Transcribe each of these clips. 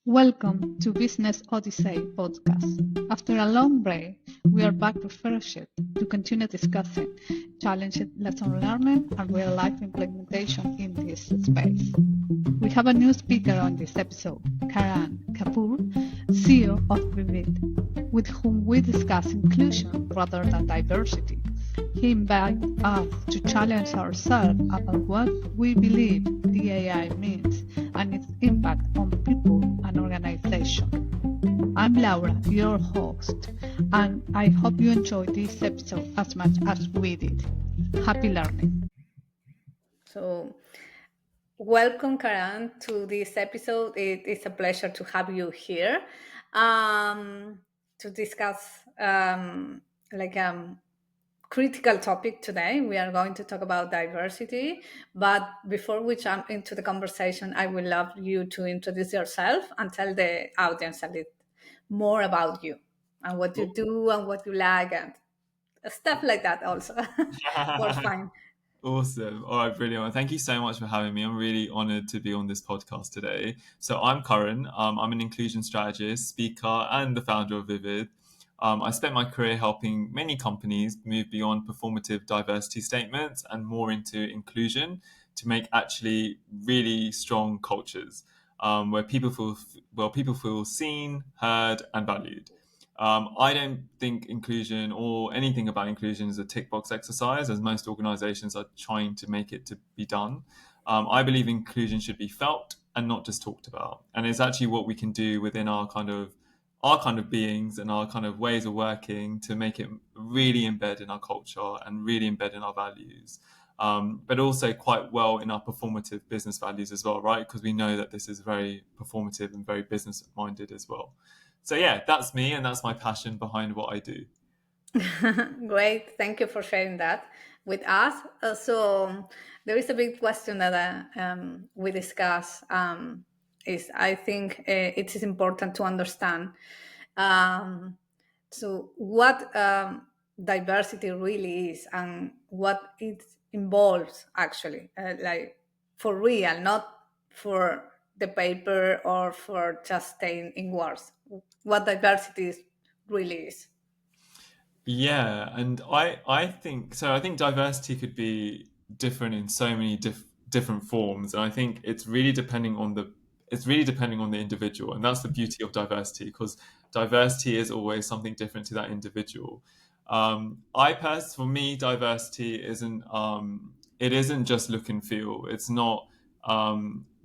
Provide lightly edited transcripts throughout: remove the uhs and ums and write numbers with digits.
Welcome to Business Odyssey podcast. After a long break, we are back refreshed to continue discussing challenging lesson learning and real life implementation in this space. We have a new speaker on this episode, Karan Kapoor, CEO of Vivid, with whom we discuss inclusion rather than diversity. He invites us to challenge ourselves about what we believe the AI means and its impact on people and organizations. I'm Laura, your host, and I hope you enjoyed this episode as much as we did. Happy learning. So, welcome, Karan, to this episode. It is a pleasure to have you here to discuss critical topic today. We are going to talk about diversity. But before we jump into the conversation, I would love you to introduce yourself and tell the audience a little more about you and what you do and what you like and stuff like that also. More fun. Awesome. All right, brilliant. Well, thank you so much for having me. I'm really honored to be on this podcast today. So I'm Karan. I'm an inclusion strategist, speaker, and the founder of Vivid. I spent my career helping many companies move beyond performative diversity statements and more into inclusion to make actually really strong cultures where people feel seen, heard, and valued. I don't think inclusion or anything about inclusion is a tick box exercise, as most organizations are trying to make it to be done. I believe inclusion should be felt and not just talked about. And it's actually what we can do within our kind of beings and our kind of ways of working to make it really embed in our culture and really embed in our values. But also quite well in our performative business values as well, right? Because we know that this is very performative and very business minded as well. So yeah, that's me and that's my passion behind what I do. Great. Thank you for sharing that with us. There is a big question that we discuss. Is I think it is important to understand. Um, what diversity really is and what it involves actually, like for real, not for the paper or for just staying in words. What diversity really is. Yeah, and I think so. I think diversity could be different in so many different forms, and I think it's really depending on the individual, and that's the beauty of diversity because diversity is always something different to that individual. For me, diversity isn't just look and feel. It's not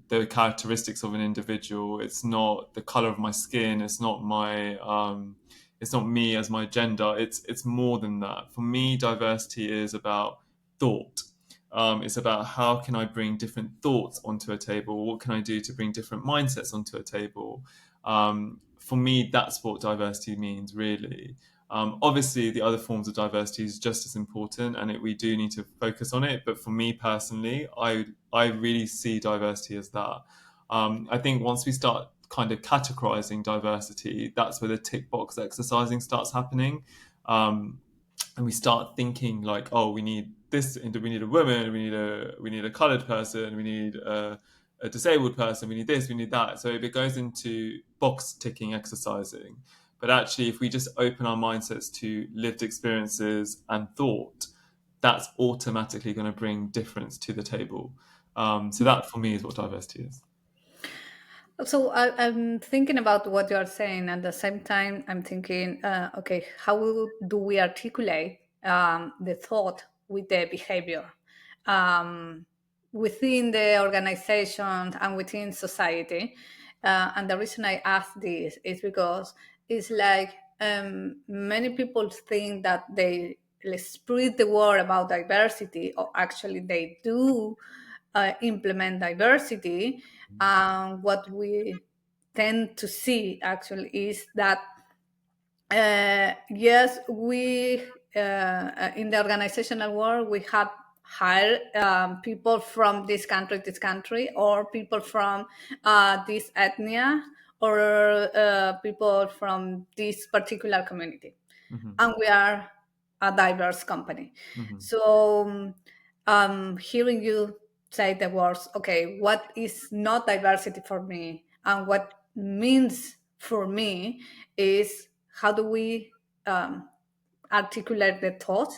the characteristics of an individual. It's not the color of my skin. It's not me as my gender. It's more than that. For me, diversity is about thought. It's about how can I bring different thoughts onto a table? What can I do to bring different mindsets onto a table? For me, that's what diversity means, really. Obviously, the other forms of diversity is just as important, and we do need to focus on it. But for me personally, I really see diversity as that. I think once we start kind of categorizing diversity, that's where the tick box exercising starts happening. And we start thinking like, oh, we need this, we need a woman, we need a colored person, we need a disabled person, we need this, we need that. So it goes into box ticking exercising. But actually, if we just open our mindsets to lived experiences and thought, that's automatically going to bring difference to the table. So that for me is what diversity is. I'm thinking about what you are saying. At the same time, I'm thinking, okay, how do we articulate the thought with the behavior within the organization and within society? And the reason I ask this is because it's like many people think that they spread the word about diversity, or actually they do implement diversity. What we tend to see actually is that yes, we in the organizational world we have hired people from this country, or people from this ethnia, or people from this particular community, Mm-hmm. and we are a diverse company. Mm-hmm. So hearing you say the words, okay, what is not diversity for me, and what means for me is how do we articulate the thought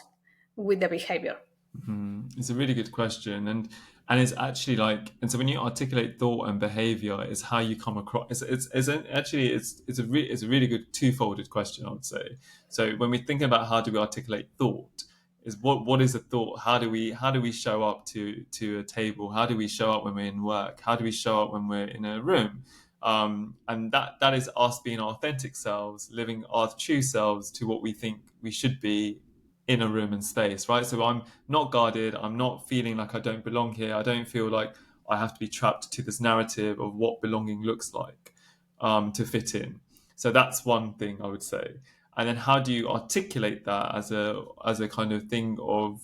with the behavior. It's a really good question, and it's actually like, and so when you articulate thought and behavior, is how you come across. It's a really good twofolded question, I would say. So when we're thinking about how do we articulate thought, is what is a thought? How do we show up to a table? How do we show up when we're in work? How do we show up when we're in a room? And that is us being our authentic selves, living our true selves to what we think we should be in a room and space, right? So I'm not guarded. I'm not feeling like I don't belong here. I don't feel like I have to be trapped to this narrative of what belonging looks like to fit in. So that's one thing I would say. And then how do you articulate that as a kind of thing of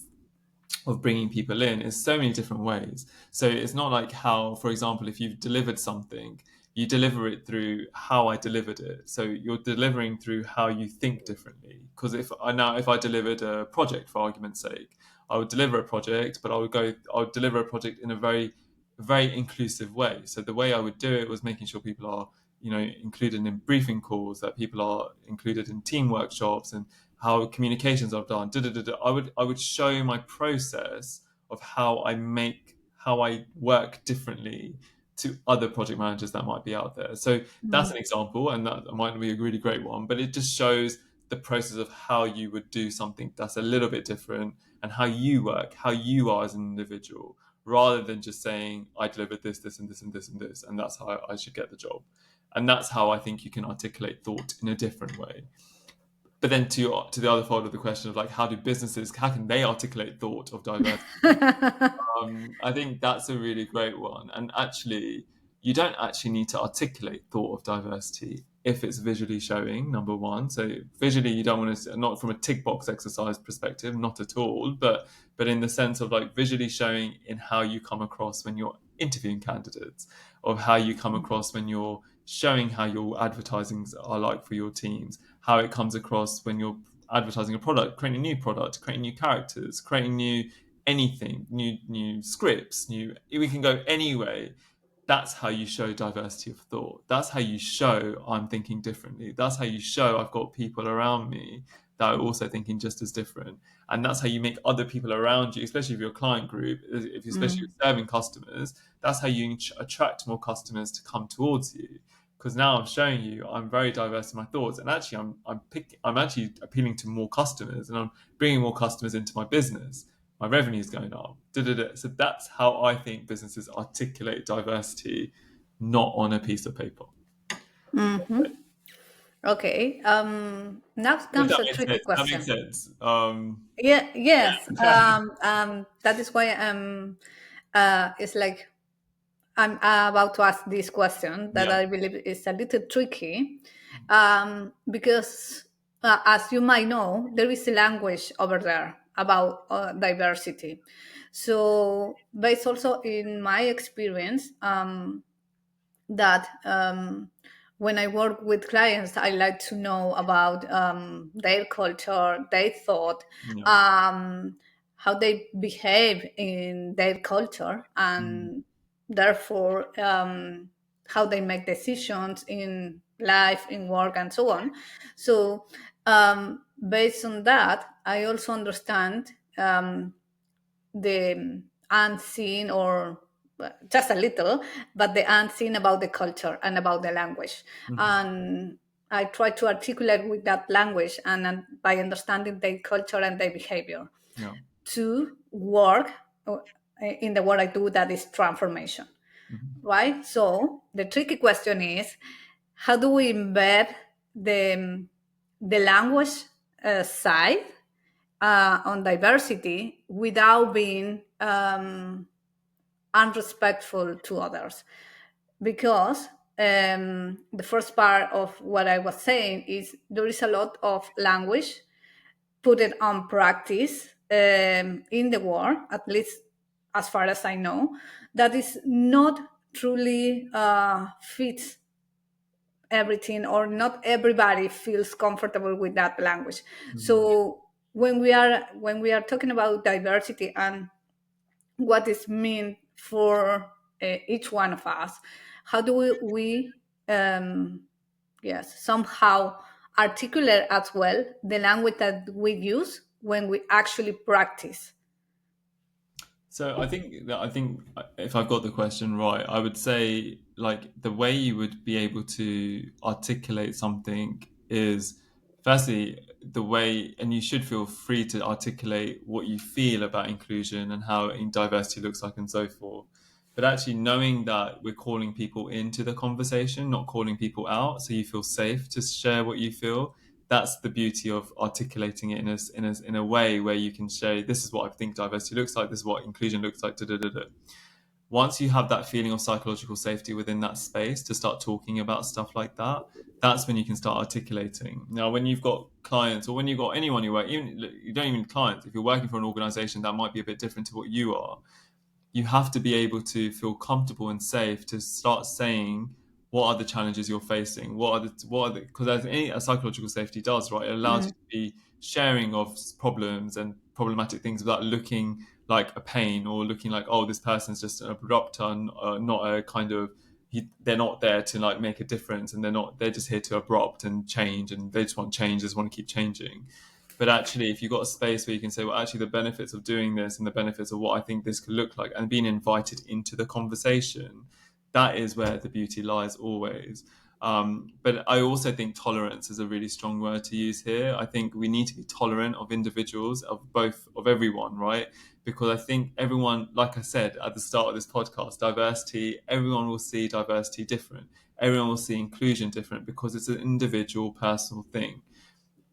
bringing people in is so many different ways. So it's not like how, for example, if you've delivered something, you deliver it through how I delivered it. So you're delivering through how you think differently. Because if I delivered a project, for argument's sake, I would deliver a project, but I would deliver a project in a very, very inclusive way. So the way I would do it was making sure people are, included in briefing calls, that people are included in team workshops, and how communications are done. I would show my process of how I work differently to other project managers that might be out there. So that's an example, and that might be a really great one, but it just shows the process of how you would do something that's a little bit different, and how you work, how you are as an individual, rather than just saying I delivered this, this, and this, and this, and this, and that's how I should get the job. And that's how I think you can articulate thought in a different way. But then to the other part of the question of like, how can they articulate thought of diversity? I think that's a really great one. And actually, you don't actually need to articulate thought of diversity if it's visually showing, number one. So visually, you don't want to, not from a tick box exercise perspective, not at all, but in the sense of like visually showing in how you come across when you're interviewing candidates, or how you come across when you're showing how your advertisings are like for your teams, how it comes across when you're advertising a product, creating a new product, creating new characters, creating anything, new scripts, we can go anyway. That's how you show diversity of thought. That's how you show I'm thinking differently. That's how you show I've got people around me that are also thinking just as different. And that's how you make other people around you, especially if you're a client group, especially if you're serving customers, that's how you attract more customers to come towards you. Because now I'm showing you I'm very diverse in my thoughts, and actually I'm actually appealing to more customers, and I'm bringing more customers into my business. My revenue is going up. So that's how I think businesses articulate diversity, not on a piece of paper. Okay. Now If comes a tricky that makes question. sense. Yeah. Yes. Yeah. That is why it's like I'm about to ask this question that Yeah. I believe is a little tricky, because, as you might know, there is a language over there about diversity. So, based also in my experience, that when I work with clients, I like to know about their culture, their thought, Yeah. how they behave in their culture, and therefore how they make decisions in life, in work, and so on. So, based on that, I also understand the unseen, or just a little, but the unseen about the culture and about the language. And I try to articulate with that language, and by understanding their culture and their behavior, Yeah. to work in the work I do, that is transformation, right? So the tricky question is, how do we embed the language side on diversity without being unrespectful to others? Because the first part of what I was saying is there is a lot of language put it on practice in the world, at least as far as I know, that is not truly fits everything, or not everybody feels comfortable with that language. So when we are talking about diversity and what is mean for each one of us, how do we yes, somehow articulate as well the language that we use when we actually practice. So I think if I've got the question right, I would say like the way you would be able to articulate something is firstly the way, and you should feel free to articulate what you feel about inclusion and how diversity looks like and so forth. But actually knowing that we're calling people into the conversation, not calling people out, so you feel safe to share what you feel. That's the beauty of articulating it in a way where you can say, this is what I think diversity looks like, this is what inclusion looks like, da, da, da, da. Once you have that feeling of psychological safety within that space to start talking about stuff like that, that's when you can start articulating. Now, when you've got clients or when you've got anyone you work, even you don't even need clients, if you're working for an organization that might be a bit different to what you are, you have to be able to feel comfortable and safe to start saying what are the challenges you're facing, what are the because as any a psychological safety does, right, it allows you Mm. to be sharing of problems and problematic things without looking like a pain or looking like, oh, this person's just an abrupt not a kind of they're not there to like make a difference, and they're just here to abrupt and change, and they just want change, they just want to keep changing. But actually, if you've got a space where you can say, well, actually, the benefits of doing this and the benefits of what I think this could look like, and being invited into the conversation, that is where the beauty lies always. But I also think tolerance is a really strong word to use here. I think we need to be tolerant of individuals, of everyone, right? Because I think everyone, like I said at the start of this podcast, diversity, everyone will see diversity different. Everyone will see inclusion different because it's an individual, personal thing.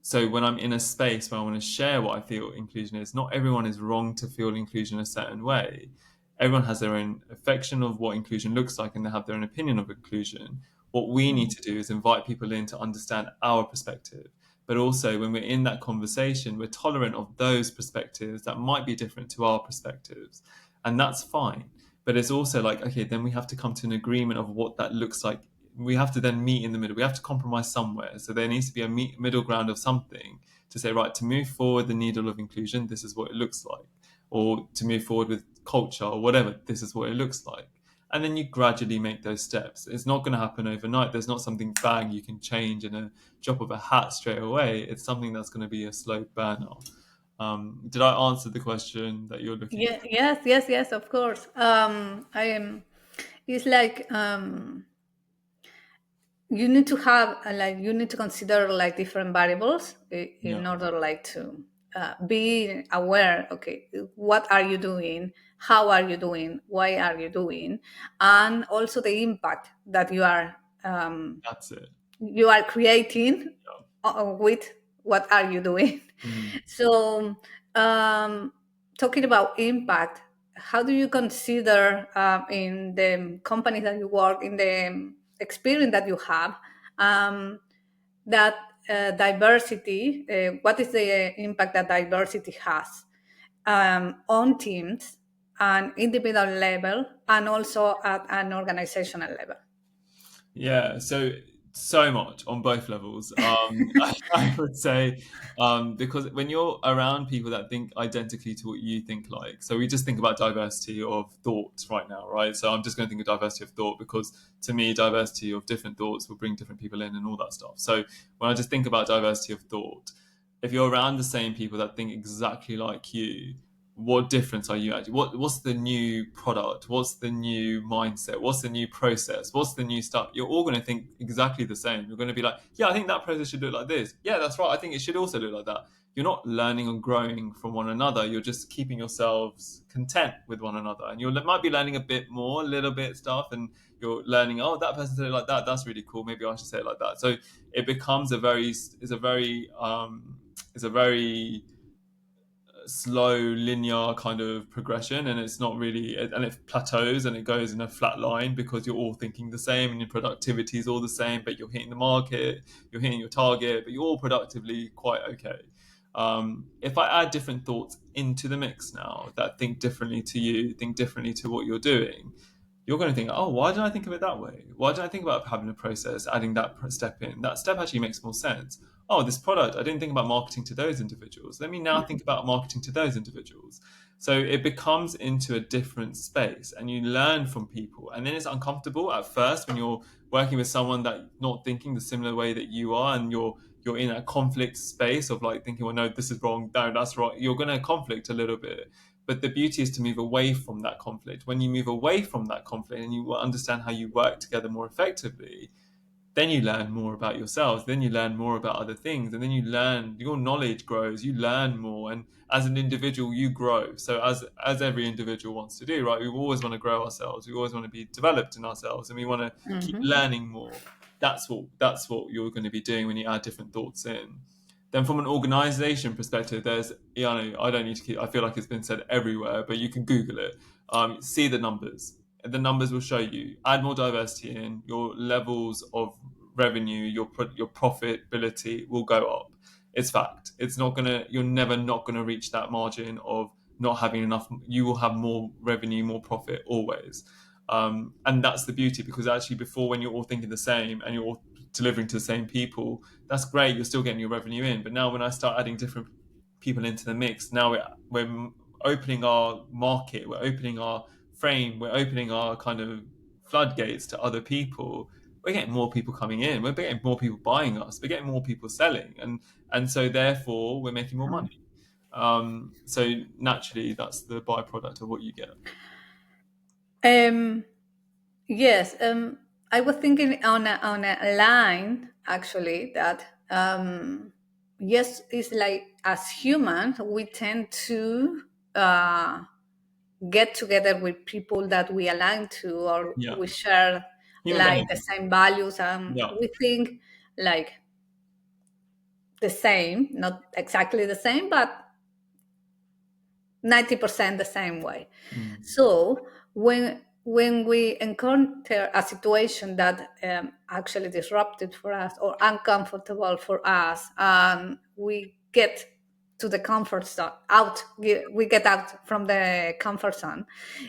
So when I'm in a space where I want to share what I feel inclusion is, not everyone is wrong to feel inclusion a certain way. Everyone has their own affection of what inclusion looks like, and they have their own opinion of inclusion. What we need to do is invite people in to understand our perspective. But also, when we're in that conversation, we're tolerant of those perspectives that might be different to our perspectives. And that's fine. But it's also like, okay, then we have to come to an agreement of what that looks like. We have to then meet in the middle. We have to compromise somewhere. So there needs to be a middle ground of something to say, right, to move forward the needle of inclusion, this is what it looks like. Or to move forward with culture or whatever, this is what it looks like. And then you gradually make those steps. It's not going to happen overnight. There's not something bang you can change in a drop of a hat straight away. It's something that's going to be a slow burn out. Did I answer the question that you're looking Yeah, yes, yes, yes, of course. I am. It's like you need to have like you need to consider like different variables Yeah, in order like to be aware. Okay, what are you doing? How are you doing? Why are you doing? And also the impact that that's it. you are creating Yeah. with what are you doing. Mhm. So talking about impact, how do you consider in the company that you work in, the experience that you have, um, that diversity, what is the impact that diversity has on teams and individual level and also at an organizational level? Yeah, so much on both levels. I would say because when you're around people that think identically to what you think like, so we just think about diversity of thoughts right now, right? So I'm just going to think of diversity of thought because to me, diversity of different thoughts will bring different people in and all that stuff. So when I just think about diversity of thought, if you're around the same people that think exactly like you, what difference are you actually what's the new product, what's the new mindset, what's the new process, what's the new stuff? You're all going to think exactly the same. You're going to be like, yeah, I think that process should look like this. Yeah, that's right, I think it should also look like that. You're not learning and growing from one another. You're just keeping yourselves content with one another, and you might be learning a bit more, a little bit stuff, and you're learning, oh, that person said it like that, that's really cool, maybe I should say it like that. So it becomes a very slow linear kind of progression, and it's not really, and it plateaus and it goes in a flat line because you're all thinking the same and your productivity is all the same, but you're hitting the market, you're hitting your target, but you're all productively quite okay. If I add different thoughts into the mix now that think differently to you, think differently to what you're doing, you're going to think, oh, why did I think of it that way? Why did I think about having a process, adding that step in? That step actually makes more sense. oh, this product, I didn't think about marketing to those individuals. Let me now think about marketing to those individuals. So it becomes into a different space and you learn from people. And then it's uncomfortable at first when you're working with someone that not thinking the similar way that you are, and you're in a conflict space of like thinking, well, no, this is wrong, no, that's right. You're going to conflict a little bit. But the beauty is to move away from that conflict. When you move away from that conflict and you understand how you work together more effectively, then you learn more about yourselves, then you learn more about other things, and then you learn, your knowledge grows, you learn more, and as an individual you grow. So as every individual wants to do, right, we always want to grow ourselves, we always want to be developed in ourselves, and we want to keep Mm-hmm. learning more. That's what you're going to be doing when you add different thoughts in. Then from an organization perspective, there's, I don't need to keep, I feel like it's been said everywhere, but you can Google it. See the numbers. The numbers will show you. Add more diversity in, your levels of revenue, your profitability will go up. It's fact. It's not gonna. You're never not gonna reach that margin of not having enough. You will have more revenue, more profit always. And that's the beauty, because actually before, when you're all thinking the same and you're all delivering to the same people, that's great. You're still getting your revenue in. But now when I start adding different people into the mix, now we're opening our market, we're opening our frame, we're opening our kind of floodgates to other people. We're getting more people coming in, we're getting more people buying us, we're getting more people selling, and so therefore we're making more money. So naturally that's the byproduct of what you get. Yes, I was thinking on a line actually that yes, it's like as humans we tend to get together with people that we align to, or Yeah, we share human like the behavior. same values, Yeah. we think like the same, not exactly the same, but 90% the same way. Mm. So when we encounter a situation that actually disrupted for us or uncomfortable for us, we get to the comfort zone we get out from the comfort zone.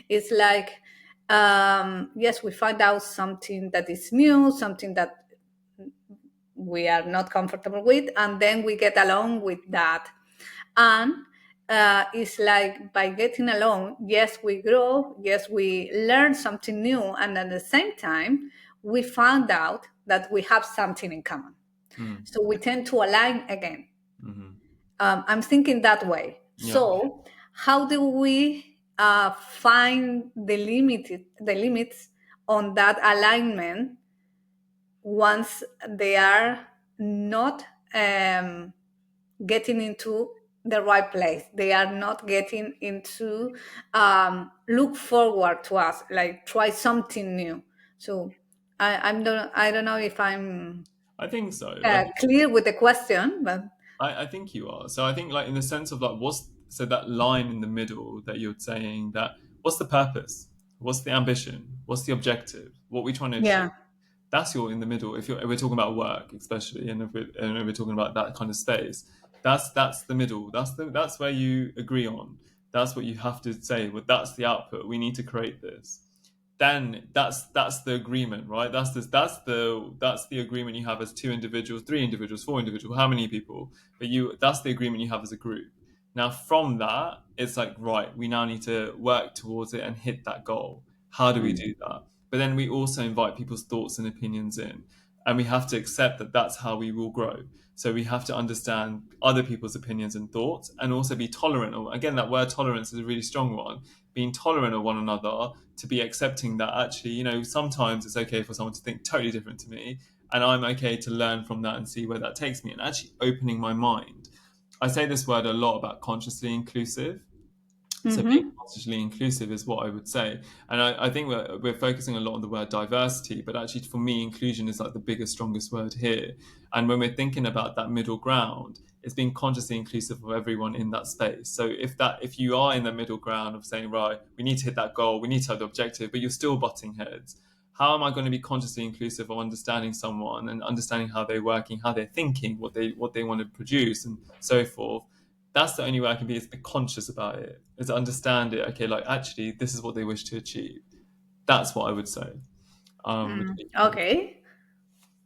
It's like yes, we find out something that is new, something that we are not comfortable with, and then we get along with that. And it's like by getting along, yes, we grow, yes, we learn something new, and at the same time we found out that we have something in common, Mm. so we tend to align again. Mm-hmm. I'm thinking that way. Yeah. So how do we find the limits on that alignment once they are not getting into the right place? They are not getting into look forward to us, like try something new. So I don't know if I'm I think so. clear with the question, but I think you are. So I think, like, in the sense of like, what's, so that line in the middle that you're saying, that what's the purpose? What's the ambition? What's the objective? What we're trying to achieve? yeah. That's your in the middle. If we're talking about work, especially, and if we're talking about that kind of space, that's the middle. That's where you agree on. That's what you have to say. Well, that's the output. We need to create this. Then that's the agreement, right? That's the agreement you have as two individuals, three individuals, four individuals, how many people? But that's the agreement you have as a group. Now from that, it's like, right, we now need to work towards it and hit that goal. How do we Mm. do that? But then we also invite people's thoughts and opinions in, and we have to accept that that's how we will grow. So we have to understand other people's opinions and thoughts, and also be tolerant. Again, that word tolerance is a really strong one. Being tolerant of one another, to be accepting that actually, sometimes it's okay for someone to think totally different to me, and I'm okay to learn from that and see where that takes me, and actually opening my mind. I say this word a lot about consciously inclusive. So being Mm-hmm. consciously inclusive is what I would say. And I think we're focusing a lot on the word diversity, but actually for me, inclusion is like the biggest, strongest word here. And when we're thinking about that middle ground, it's being consciously inclusive of everyone in that space. So if you are in the middle ground of saying, right, we need to hit that goal, we need to have the objective, but you're still butting heads, how am I going to be consciously inclusive of understanding someone and understanding how they're working, how they're thinking, what they want to produce, and so forth? That's the only way I can be, is be conscious about it, is to understand it. Okay, like, actually, this is what they wish to achieve. That's what I would say. Okay.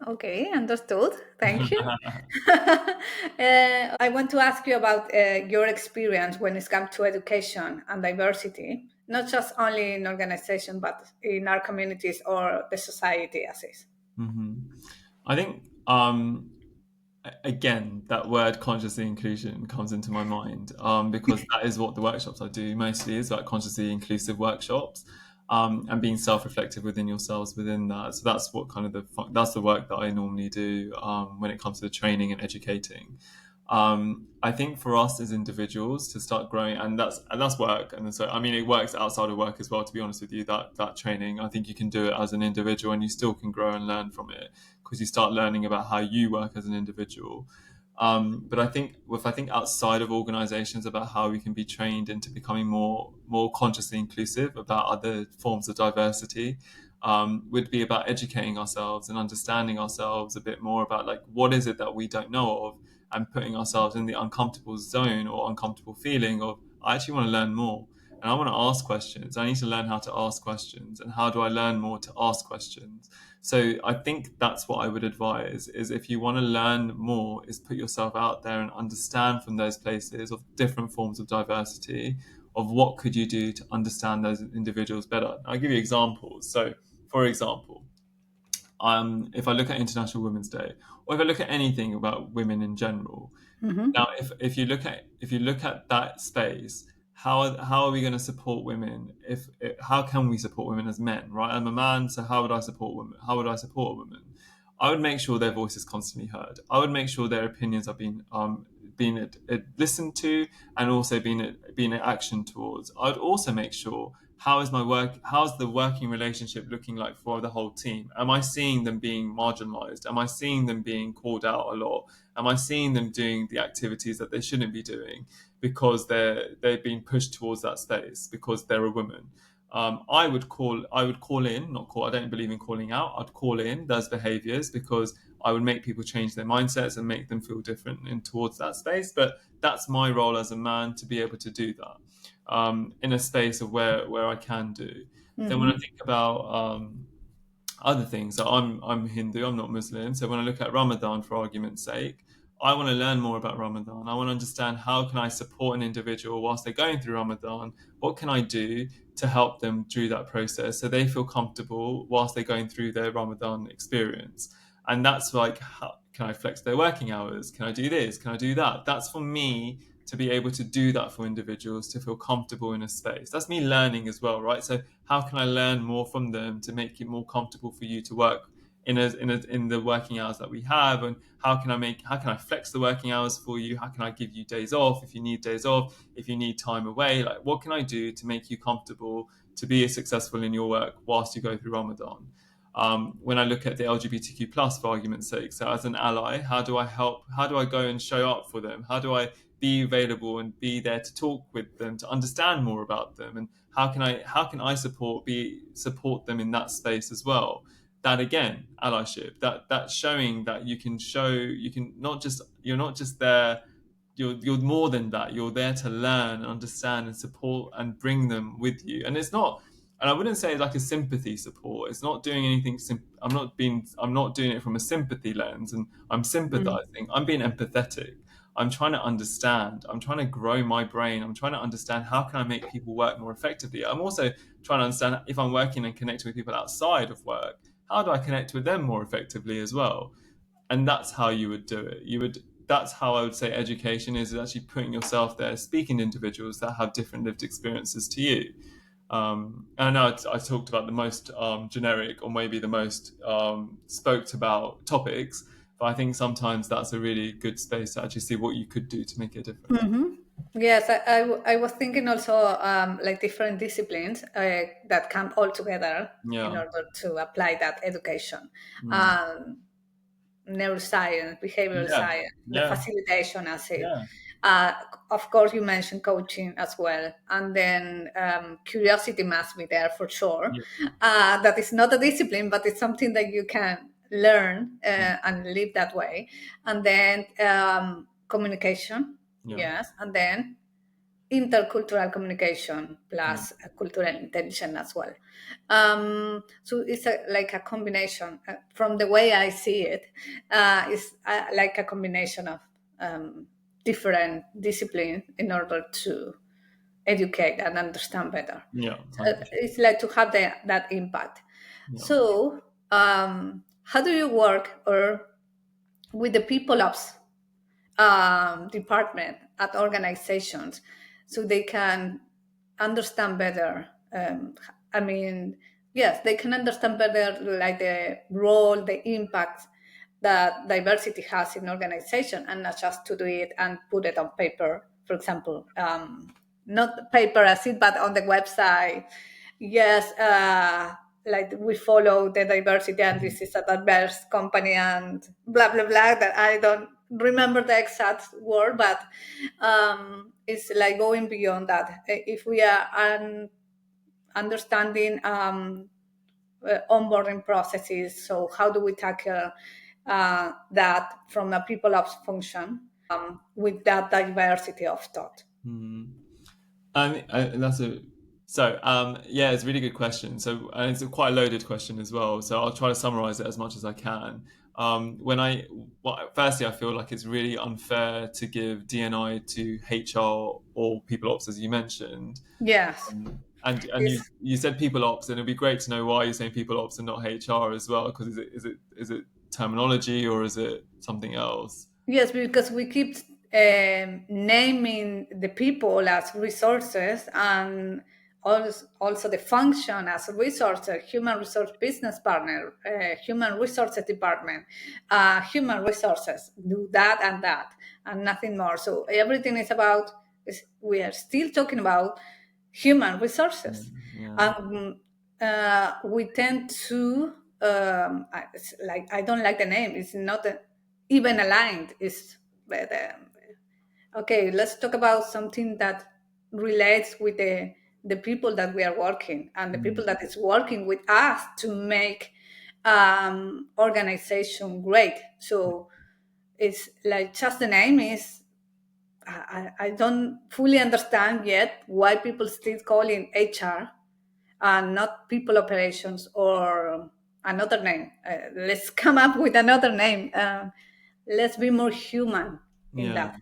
Okay, understood. Thank you. I want to ask you about your experience when it comes to education and diversity, not just only in organization, but in our communities or the society as is. I think again, that word consciously inclusion comes into my mind because that is what the workshops I do mostly is about consciously inclusive workshops and being self-reflective within yourselves within that. So that's what kind of that's the work that I normally do when it comes to training and educating. I think for us as individuals to start growing, and that's work, and so I mean it works outside of work as well. To be honest with you, that training, I think you can do it as an individual, and you still can grow and learn from it because you start learning about how you work as an individual. But I think if I think outside of organisations about how we can be trained into becoming more consciously inclusive about other forms of diversity, would be about educating ourselves and understanding ourselves a bit more about like what is it that we don't know of and putting ourselves in the uncomfortable zone or uncomfortable feeling of I actually want to learn more and I want to ask questions. I need to learn how to ask questions and how do I learn more to ask questions. So I think that's what I would advise is if you want to learn more is put yourself out there and understand from those places of different forms of diversity of what could you do to understand those individuals better. I'll give you examples. So for example, if I look at International Women's Day, or if I look at anything about women in general, Mm-hmm. now if you look at that space, how are we going to support women? How can we support women as men? Right, I'm a man, so how would I support women? How would I support women? I would make sure their voice is constantly heard. I would make sure their opinions are being listened to and also being action towards. I would also make sure how's the working relationship looking like for the whole team? Am I seeing them being marginalized? Am I seeing them being called out a lot? Am I seeing them doing the activities that they shouldn't be doing because they've been pushed towards that space because they're a woman? I would call in, not call. I don't believe in calling out. I'd call in those behaviours because I would make people change their mindsets and make them feel different in towards that space. But that's my role as a man to be able to do that in a space of where I can do. Then when I Mm-hmm. think about other things. So I'm Hindu, I'm not Muslim. So when I look at Ramadan, for argument's sake, I want to learn more about Ramadan. I want to understand how can I support an individual whilst they're going through Ramadan. What can I do to help them through that process so they feel comfortable whilst they're going through their Ramadan experience. And that's like, how, can I flex their working hours? Can I do this? Can I do that? That's for me to be able to do that for individuals to feel comfortable in a space. That's me learning as well, right? So how can I learn more from them to make it more comfortable for you to work in the working hours that we have, and how can I flex the working hours for you? How can I give you days off if you need days off, if you need time away? Like what can I do to make you comfortable to be successful in your work whilst you go through Ramadan? When I look at the LGBTQ plus for argument's sake, so as an ally, how do I help? How do I go and show up for them? How do I be available and be there to talk with them, to understand more about them, and how can I support them in that space as well? That again, allyship, that showing that you can not just you're not just there, you're more than that. You're there to learn, understand, and support, and bring them with you. And it's not, and I wouldn't say it's like a sympathy support. It's not doing anything. I'm not doing it from a sympathy lens, and I'm sympathizing. I'm being empathetic. I'm trying to understand. I'm trying to grow my brain. I'm trying to understand how can I make people work more effectively. I'm also trying to understand if I'm working and connecting with people outside of work, how do I connect with them more effectively as well? And that's how you would do it. That's how I would say education is actually putting yourself there, speaking to individuals that have different lived experiences to you. And I know I talked about the most generic or maybe the most spoke about topics, but I think sometimes that's a really good space to actually see what you could do to make a difference. Mm-hmm. Yes, I was thinking also like different disciplines that come all together in Yeah. order to apply that education. Mm. Um, Neuroscience, behavioral Yeah. science, the Yeah. facilitation as it. Yeah. Uh, of course, you mentioned coaching as well, and then curiosity must be there for sure. Yeah. That is not a discipline, but it's something that you can learn Mm. and live that way. And then communication, Yeah. yes, and then. intercultural communication plus cultural intelligence as well. So it's like a combination. From the way I see it, it's like a combination of different disciplines in order to educate and understand better. Yeah, It's like to have that impact. yeah. So, how do you work or with the people ops department at organizations so they can understand better? I mean, yes, they can understand better like the role, the impact that diversity has in organization, and not just to do it and put it on paper, for example. Not paper as it, but on the website. Yes, like we follow the diversity, and this is a diverse company, and blah blah blah. That I don't remember the exact word, but it's like going beyond that. If we are understanding onboarding processes, so how do we tackle that from a people ops function with that diversity of thought? That's a yeah, it's a really good question. So, and it's a quite loaded question as well. So I'll try to summarize it as much as I can. Firstly, I feel like it's really unfair to give DNI to HR or people ops, as you mentioned. Yes. And It's, you said people ops, and it'd be great to know why you're saying people ops and not HR as well. Because is it terminology or is it something else? yes, because we keep naming the people as resources, and also the function as resources, human resource business partner, human resources department, human resources, do that, and nothing more. So everything is about, we are still talking about human resources. Yeah. We tend to, it's like, I don't like the name, it's not even aligned. It's but, okay, let's talk about something that relates with the people that we are working, and the people that is working with us to make organization great. So it's like, just the name is, I don't fully understand yet why people still calling HR and not people operations or another name. Let's come up with another name. Let's be more human in Yeah. that.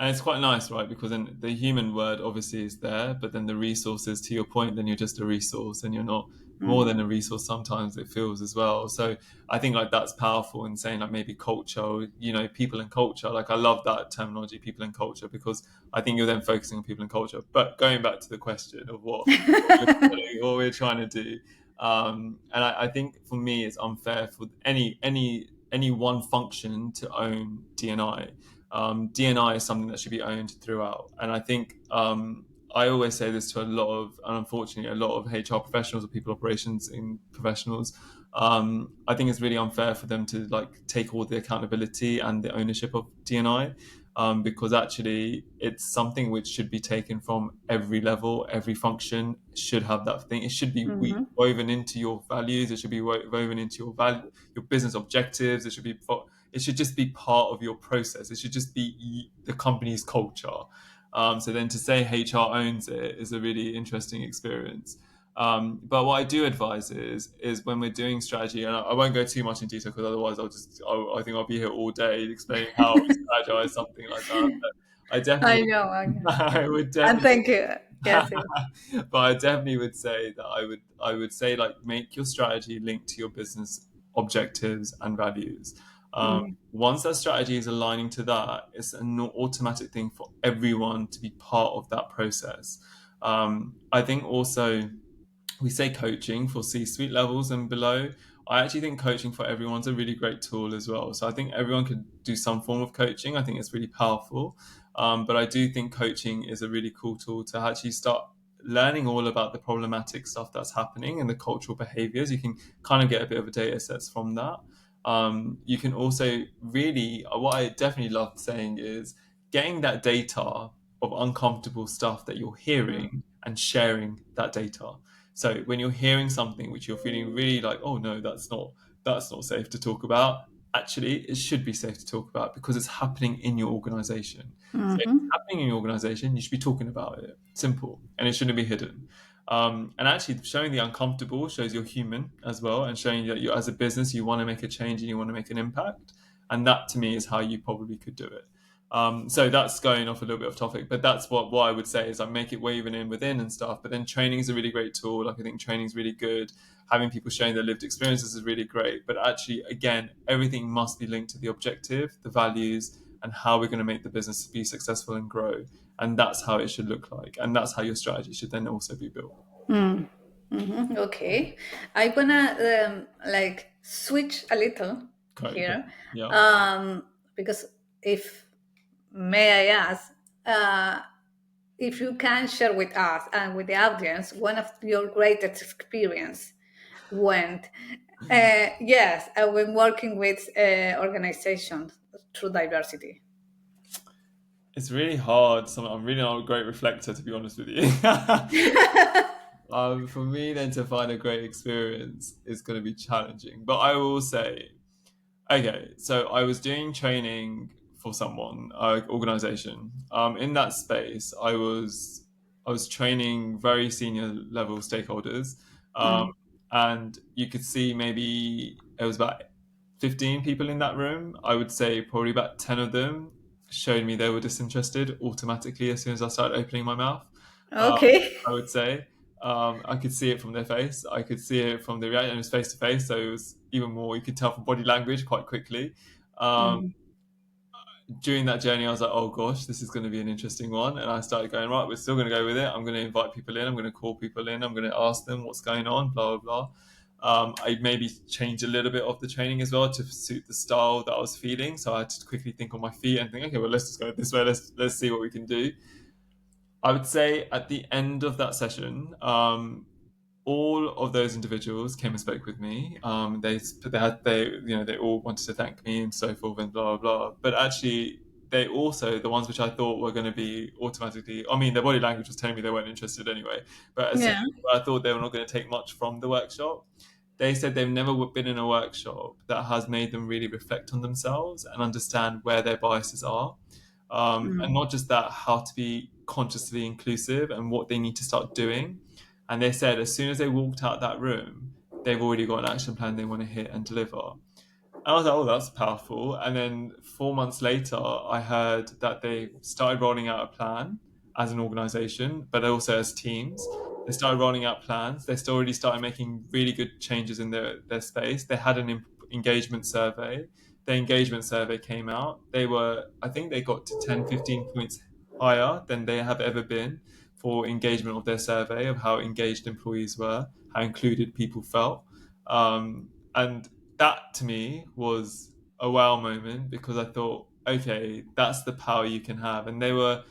And it's quite nice, right? Because then the human word obviously is there, but then the resources, to your point, then you're just a resource and you're not more than a resource. Sometimes it feels as well. So I think like that's powerful in saying like maybe culture, people and culture. Like I love that terminology, people and culture, because I think you're then focusing on people and culture. But going back to the question of what we're trying to do, and I think for me it's unfair for any one function to own DNI. DNI is something that should be owned throughout. And I think I always say this to a lot of, and unfortunately, a lot of HR professionals or people operations in professionals. I think it's really unfair for them to like take all the accountability and the ownership of DNI. Because actually it's something which should be taken from every level, every function should have that thing. It should be woven into your values. It should be woven into your business objectives. It should just be part of your process. It should just be the company's culture. So then to say HR owns it is a really interesting experience. But what I do advise is when we're doing strategy, and I won't go too much in detail because otherwise I think I'll be here all day explaining how we strategize something like that. But I I definitely know. I would And definitely thank you. Yes, yes. but I definitely would say that I would say like make your strategy linked to your business objectives and values. Once that strategy is aligning to that, it's an automatic thing for everyone to be part of that process. I think also we say coaching for C-suite levels and below. I actually think coaching for everyone's a really great tool as well. So I think everyone could do some form of coaching. I think it's really powerful. But I do think coaching is a really cool tool to actually start learning all about the problematic stuff that's happening and the cultural behaviors. You can kind of get a bit of a data sets from that. You can also really, what I definitely love saying is getting that data of uncomfortable stuff that you're hearing and sharing that data. So when you're hearing something which you're feeling really like, oh no, that's not safe to talk about, actually it should be safe to talk about because it's happening in your organization. So if it's Mm-hmm. happening in your organization, you should be talking about it. Simple. And it shouldn't be hidden. And actually showing the uncomfortable shows you're human as well, and showing that you, as a business, you want to make a change and you want to make an impact. And that to me is how you probably could do it. So that's going off a little bit off topic, but that's what I would say is I make it waving in within and stuff. But then training is a really great tool. Like I think training is really good. Having people sharing their lived experiences is really great. But actually, again, everything must be linked to the objective, the values, and how we're going to make the business be successful and grow. And that's how it should look like. And that's how your strategy should then also be built. Mm. Mm-hmm. Okay, I'm gonna like switch a little Go. here, Yeah. because if may I ask, if you can share with us and with the audience one of your greatest experience when, when working with organizations through diversity. It's really hard. I'm really not a great reflector, to be honest with you. For me, then to find a great experience is going to be challenging. But I will say, okay, so I was doing training for someone, organization. In that space, I was training very senior level stakeholders, um, Mm. and you could see maybe it was about 15 people in that room. I would say probably about 10 of them showed me they were disinterested automatically as soon as I started opening my mouth. Um, Okay. I would say. I could see it from their face. I could see it from the reaction. It was face to face, so it was even more. You could tell from body language quite quickly. Um, Mm. During that journey, I was like, "Oh gosh, this is going to be an interesting one." And I started going, "Right, we're still going to go with it. I'm going to invite people in. I'm going to call people in. I'm going to ask them what's going on. Blah blah blah." I maybe changed a little bit of the training as well to suit the style that I was feeling. So I had to quickly think on my feet and think, "Okay, well, let's just go this way. Let's see what we can do." I would say at the end of that session, all of those individuals came and spoke with me. They all wanted to thank me and so forth and blah blah blah. But actually, they also the ones which I thought were going to be automatically. I mean, their body language was telling me they weren't interested anyway. But Yeah. essentially, I thought they were not going to take much from the workshop. They said they've never been in a workshop that has made them really reflect on themselves and understand where their biases are. And Mm. not just that, how to be consciously inclusive and what they need to start doing. And they said as soon as they walked out that room, they've already got an action plan they want to hit and deliver. I was like, oh, that's powerful. And then 4 months later, I heard that they started rolling out a plan as an organization, but also as teams. They started rolling out plans. They still already started making really good changes in their space. They had an engagement survey. The engagement survey came out. I think they got to 10, 15 points higher than they have ever been for engagement of their survey of how engaged employees were, how included people felt. And that to me was a wow moment because I thought, okay, that's the power you can have. And they were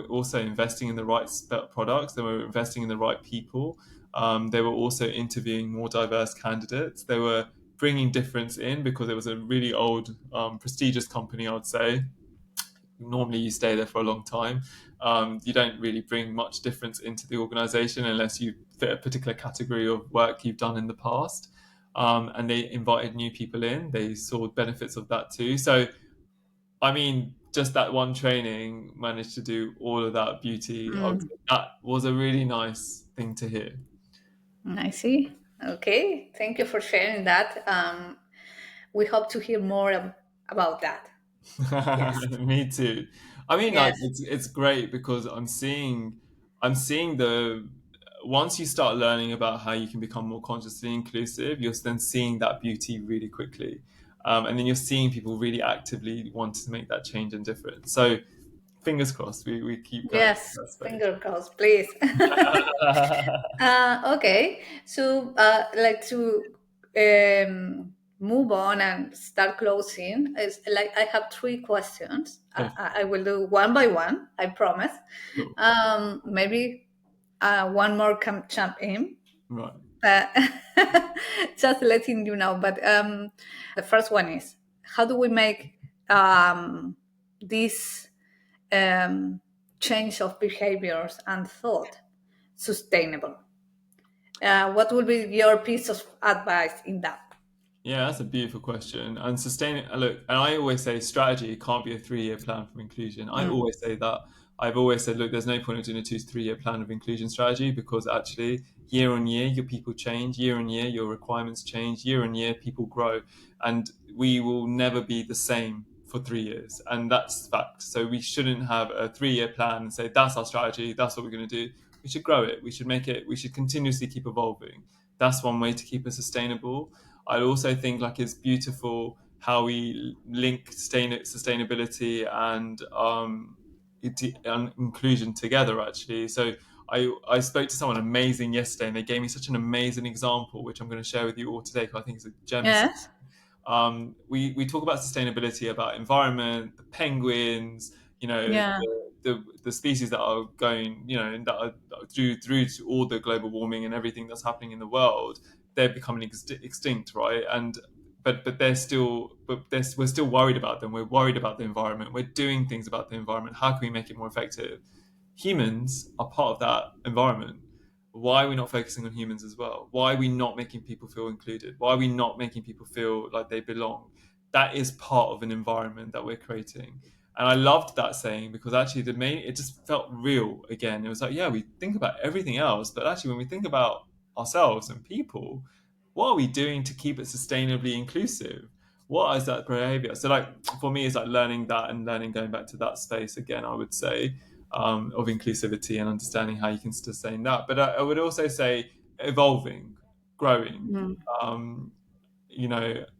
also investing in the right products. They were investing in the right people. They were also interviewing more diverse candidates. They were bringing difference in because it was a really old, prestigious company, I would say. Normally, you stay there for a long time. You don't really bring much difference into the organization unless you fit a particular category of work you've done in the past. And they invited new people in. They saw benefits of that too. So I mean, just that one training managed to do all of that beauty. Mm. That was a really nice thing to hear. I see. Okay. Thank you for sharing that. We hope to hear more about that. Yes. Me too. I mean, like Yes. it's great because I'm seeing the once you start learning about how you can become more consciously inclusive, you're then seeing that beauty really quickly, and then you're seeing people really actively want to make that change and difference. So fingers crossed, we keep going in Yes. that space. Finger crossed, please. Okay. So, like to move on and start closing, is like I have three questions. Okay, I will do one by one. I promise. cool. Maybe one more can jump in. Right. Uh, just letting you know. But the first one is, how do we make this change of behaviors and thought sustainable? What would be your piece of advice in that? Yeah, that's a beautiful question. And look, and I always say strategy can't be a 3-year plan for inclusion. I Mm. always say that. I've always said, look, there's no point in doing a 2 to 3 year plan of inclusion strategy, because actually, year on year, your people change. Year on year, your requirements change. Year on year, people grow, and we will never be the same for 3 years, and that's fact. So we shouldn't have a 3-year plan and say that's our strategy, that's what we're going to do. We should grow it. We should make it. We should continuously keep evolving. That's one way to keep it sustainable. I also think like it's beautiful how we link sustainability and inclusion together. Actually, so I spoke to someone amazing yesterday, and they gave me such an amazing example, which I'm going to share with you all today, because I think it's a gem. Yes. We talk about sustainability, about environment, the penguins, Yeah. the species that are going, that are through to all the global warming and everything that's happening in the world. They're becoming extinct, right? And but we're still worried about them. We're worried about the environment. We're doing things about the environment. How can we make it more effective? Humans are part of that environment. Why are we not focusing on humans as well? Why are we not making people feel included? Why are we not making people feel like they belong? That is part of an environment that we're creating. And I loved that saying, because actually it just felt real again. It was like, yeah, we think about everything else, but actually when we think about ourselves and people, what are we doing to keep it sustainably inclusive? What is that behavior? So like for me, it's like learning that, and learning, going back to that space again, I would say, of inclusivity and understanding how you can sustain that. But I would also say evolving, growing. Mm. Um,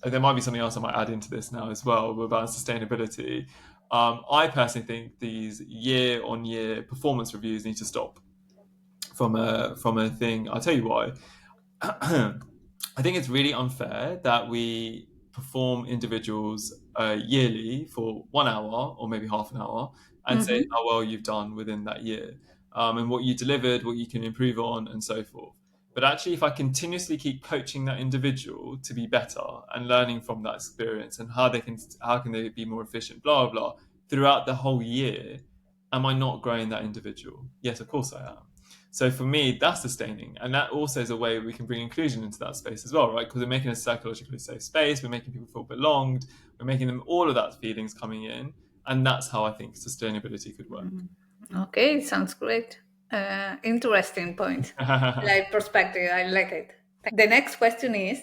there might be something else I might add into this now as well about sustainability. I personally think these year-on-year performance reviews need to stop from a thing. I'll tell you why. I think it's really unfair that we perform individuals yearly for 1 hour or maybe half an hour and say Mm-hmm. how well you've done within that year, and what you delivered, what you can improve on, and so forth. But actually, if I continuously keep coaching that individual to be better and learning from that experience and how can they be more efficient, blah blah blah, throughout the whole year, am I not growing that individual? Yes, of course I am. So for me, that's sustaining, and that also is a way we can bring inclusion into that space as well, right? Because we're making a psychologically safe space, we're making people feel belonged, we're making them all of that feelings coming in, and that's how I think sustainability could work. Okay, sounds great. Interesting point. Like perspective, I like it. The next question is,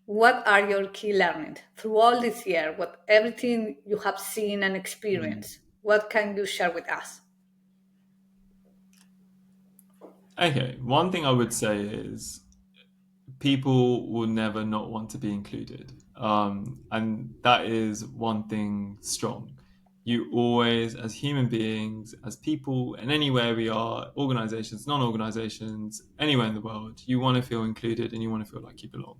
what are your key learnings through all this year? What everything you have seen and experienced? What can you share with us? Okay, one thing I would say is people will never not want to be included. And that is one thing strong. You always, as human beings, as people, and anywhere we are, organizations, non organizations, anywhere in the world, you want to feel included and you want to feel like you belong.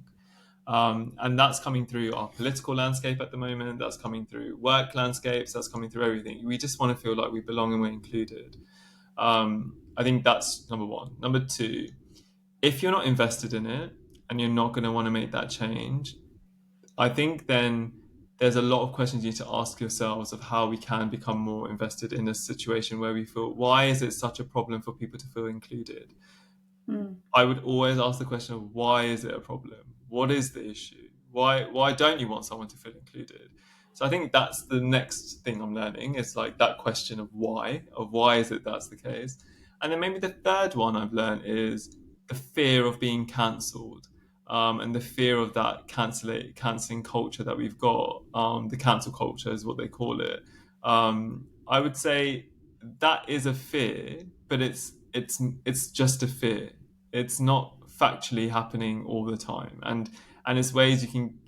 And that's coming through our political landscape at the moment, that's coming through work landscapes, that's coming through everything. We just want to feel like we belong and we're included. I think that's number one. Number two, if you're not invested in it and you're not going to want to make that change, I think then there's a lot of questions you need to ask yourselves of how we can become more invested in a situation where we feel, why is it such a problem for people to feel included? Mm. I would always ask the question of, why is it a problem? What is the issue? Why don't you want someone to feel included? So I think that's the next thing I'm learning. It's like that question of why is it that's the case? And then maybe the third one I've learned is the fear of being cancelled, and the fear of that cancelling culture that we've got. The cancel culture is what they call it. I would say that is a fear, but it's just a fear. It's not factually happening all the time, and it's ways you can,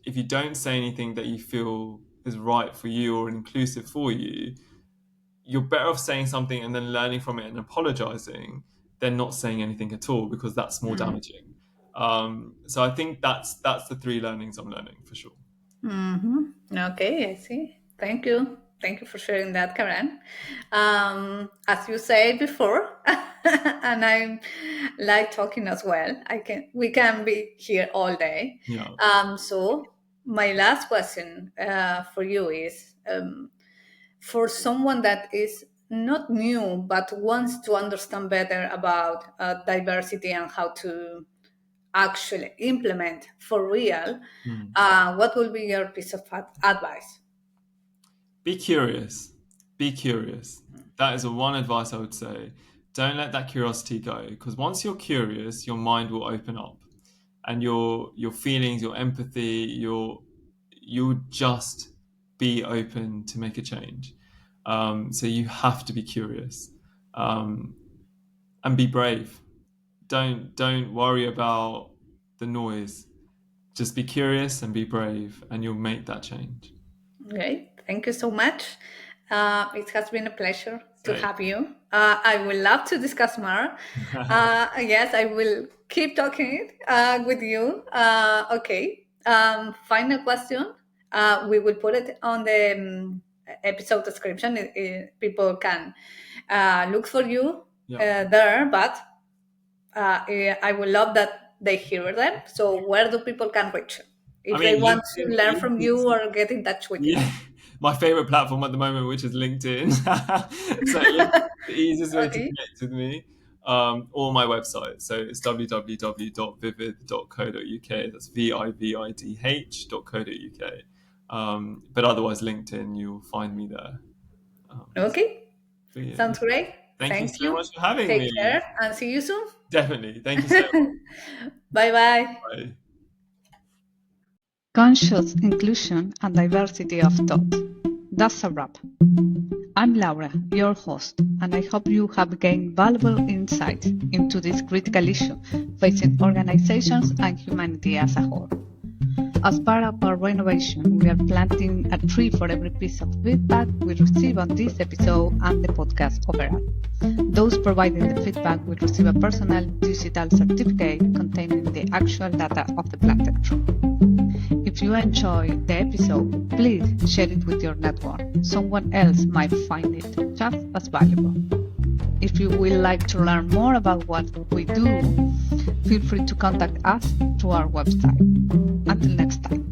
if you don't say anything that you feel is right for you or inclusive for you, you're better off saying something and then learning from it and apologizing than not saying anything at all, because that's more Mm. damaging. So I think that's the three learnings I'm learning for sure. Mm-hmm. Okay, I see. Thank you. Thank you for sharing that, Karen. As you said before, and I like talking as well. We can be here all day. Yeah. So my last question for you is, for someone that is not new but wants to understand better about diversity and how to actually implement for real, what will be your piece of advice? Be curious. Be curious. That is the one advice I would say. Don't let that curiosity go, because once you're curious, your mind will open up, and your feelings, your empathy, you'll just be open to make a change. So you have to be curious, and be brave. Don't worry about the noise. Just be curious and be brave, and you'll make that change. Great. Thank you so much. It has been a pleasure to Great. have you. I would love to discuss more. Yes, I will keep talking with you. Okay. Final question. We will put it on the episode description. People can look for you there, but I would love that they hear them. So where do people can reach you if they want to learn from you or get in touch with you? My favorite platform at the moment, which is LinkedIn. So the easiest way to connect with me, or my website. So it's www.vivid.co.uk. That's vividh.co.uk. But otherwise, LinkedIn, you'll find me there. Okay. Yeah. Sounds great. Thank you so much for having me. Take care and see you soon. Definitely. Thank you so much. Bye-bye. Bye. Conscious inclusion and diversity of thought. That's a wrap. I'm Laura, your host, and I hope you have gained valuable insights into this critical issue facing organizations and humanity as a whole. As part of our renovation, we are planting a tree for every piece of feedback we receive on this episode and the podcast overall. Those providing the feedback will receive a personal digital certificate containing the actual data of the planted tree. If you enjoy the episode, please share it with your network. Someone else might find it just as valuable. If you would like to learn more about what we do, feel free to contact us through our website. Until next time.